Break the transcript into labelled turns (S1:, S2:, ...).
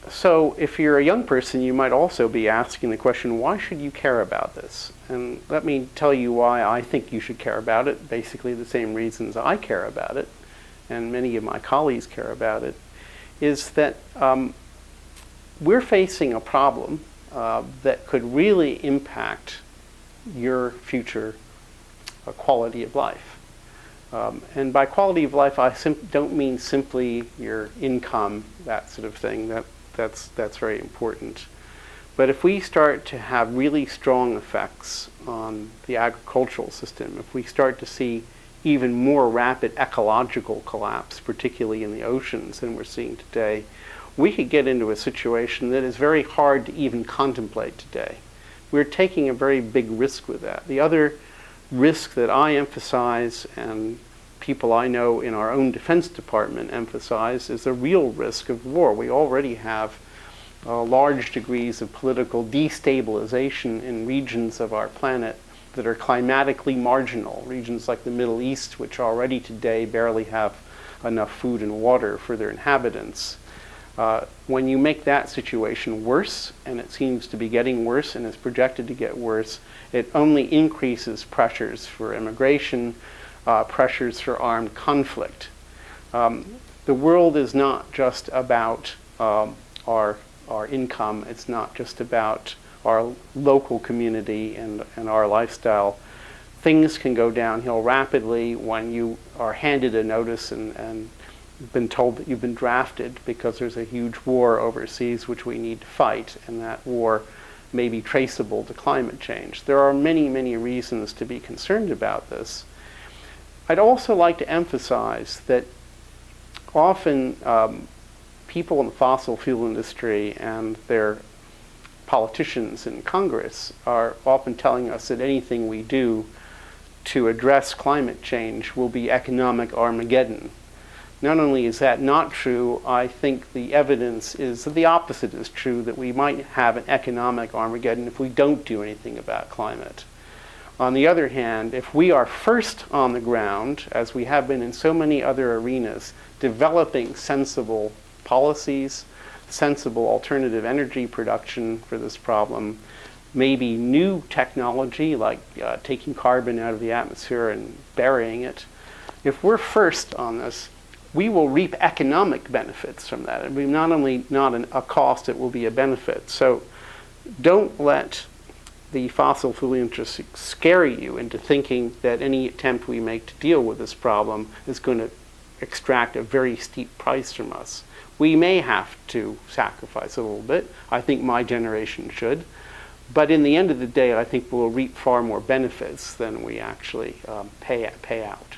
S1: So if you're a young person, you might also be asking the question, why should you care about this? And let me tell you why I think you should care about it, basically the same reasons I care about it, and many of my colleagues care about it, is that we're facing a problem that could really impact your future quality of life. And by quality of life, I don't mean simply your income, that sort of thing. That's very important. But if we start to have really strong effects on the agricultural system, if we start to see even more rapid ecological collapse, particularly in the oceans than we're seeing today, we could get into a situation that is very hard to even contemplate today. We're taking a very big risk with that. The other risk that I emphasize, and people I know in our own Defense Department emphasize, is the real risk of war. We already have large degrees of political destabilization in regions of our planet that are climatically marginal, regions like the Middle East, which already today barely have enough food and water for their inhabitants. When you make that situation worse, and it seems to be getting worse and is projected to get worse, it only increases pressures for immigration, pressures for armed conflict. The world is not just about our income. It's not just about our local community and our lifestyle. Things can go downhill rapidly when you are handed a notice and been told that you've been drafted because there's a huge war overseas which we need to fight, and that war may be traceable to climate change. There are many, many reasons to be concerned about this. I'd also like to emphasize that often people in the fossil fuel industry and their politicians in Congress are often telling us that anything we do to address climate change will be economic Armageddon. Not only is that not true, I think the evidence is that the opposite is true, that we might have an economic Armageddon if we don't do anything about climate. On the other hand, if we are first on the ground, as we have been in so many other arenas, developing sensible policies, sensible alternative energy production for this problem, maybe new technology like taking carbon out of the atmosphere and burying it, if we're first on this, we will reap economic benefits from that. It will be not only not a cost, it will be a benefit. So don't let the fossil fuel industry scare you into thinking that any attempt we make to deal with this problem is going to extract a very steep price from us. We may have to sacrifice a little bit. I think my generation should. But in the end of the day, I think we'll reap far more benefits than we actually pay out.